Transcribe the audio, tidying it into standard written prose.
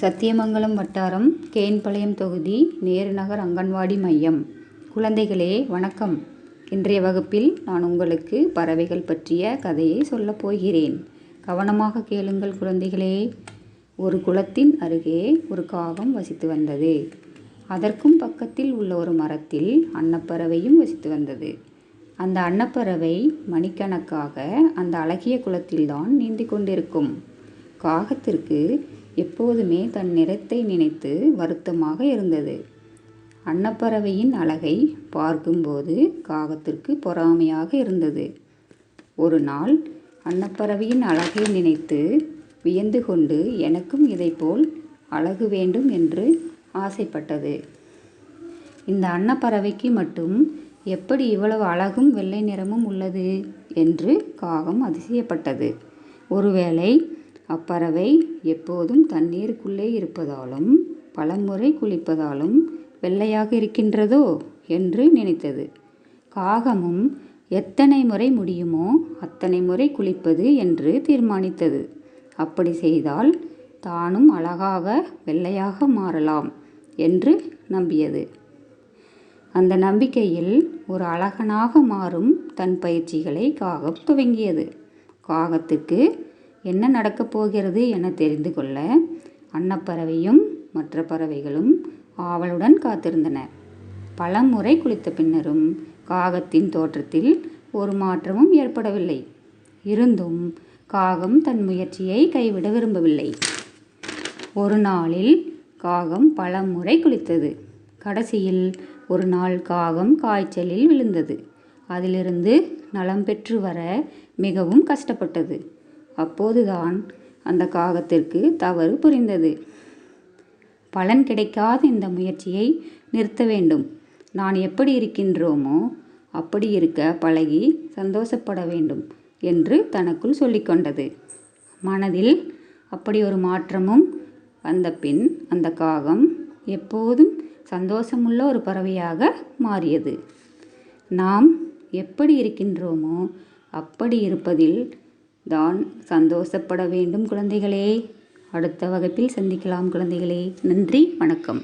சத்தியமங்கலம் வட்டாரம் கேன்பாளையம் தொகுதி நேருநகர் அங்கன்வாடி மையம். குழந்தைகளே வணக்கம். இன்றைய வகுப்பில் நான் உங்களுக்கு பறவைகள் பற்றிய கதையை சொல்லப் போகிறேன். கவனமாக கேளுங்கள் குழந்தைகளே. ஒரு குளத்தின் அருகே ஒரு காகம் வசித்து வந்தது. அதற்கும் பக்கத்தில் உள்ள ஒரு மரத்தில் அன்னப்பறவையும் வசித்து வந்தது. அந்த அன்னப்பறவை மணிக்கணக்காக அந்த அழகிய குளத்தில்தான் நீந்தி கொண்டிருக்கும். காகத்திற்கு எப்போதுமே தன் நிறத்தை நினைத்து வருத்தமாக இருந்தது. அன்னப்பறவையின் அழகை பார்க்கும்போது காகத்திற்கு பொறாமையாக இருந்தது. ஒரு நாள் அன்னப்பறவையின் அழகை நினைத்து வியந்து கொண்டு எனக்கும் இதைப்போல் அழகு வேண்டும் என்று ஆசைப்பட்டது. இந்த அன்னப்பறவைக்கு மட்டும் எப்படி இவ்வளவு அழகும் வெள்ளை நிறமும் உள்ளது என்று காகம் அதிசயப்பட்டது. ஒருவேளை அப்பறவை எப்போதும் தண்ணீருக்குள்ளே இருப்பதாலும் பலமுறை குளிப்பதாலும் வெள்ளையாக இருக்கின்றதோ என்று நினைத்தது. காகமும் எத்தனை முறை முடியுமோ அத்தனை முறை குளிப்பது என்று தீர்மானித்தது. அப்படி செய்தால் தானும் அழகாக வெள்ளையாக மாறலாம் என்று நம்பியது. அந்த நம்பிக்கையில் ஒரு அழகனாக மாறும் தன் பயிற்சிகளை காகம் துவங்கியது. காகத்துக்கு என்ன நடக்கப் போகிறது என தெரிந்து கொள்ள அன்னப்பறவையும் மற்ற பறவைகளும் ஆவலுடன் காத்திருந்தன. பல முறை குளித்த பின்னரும் காகத்தின் தோற்றத்தில் ஒரு மாற்றமும் ஏற்படவில்லை. இருந்தும் காகம் தன் முயற்சியை கைவிட விரும்பவில்லை. ஒரு நாளில் காகம் பல முறை குளித்தது. கடைசியில் ஒரு நாள் காகம் காய்ச்சலில் விழுந்தது. அதிலிருந்து நலம் பெற்று வர மிகவும் கஷ்டப்பட்டது. அப்போதுதான் அந்த காகத்திற்கு தவறு புரிந்தது. பலன் கிடைக்காத இந்த முயற்சியை நிறுத்த வேண்டும். நான் எப்படி இருக்கின்றோமோ அப்படி இருக்க பழகி சந்தோஷப்பட வேண்டும் என்று தனக்குள் சொல்லிக்கொண்டது. மனதில் அப்படி ஒரு மாற்றமும் வந்த பின் அந்த காகம் எப்போதும் சந்தோஷமுள்ள ஒரு பறவையாக மாறியது. நாம் எப்படி இருக்கின்றோமோ அப்படி இருப்பதில் தான் சந்தோஷப்பட வேண்டும் குழந்தைகளே. அடுத்த வகுப்பில் சந்திக்கலாம் குழந்தைகளே. நன்றி, வணக்கம்.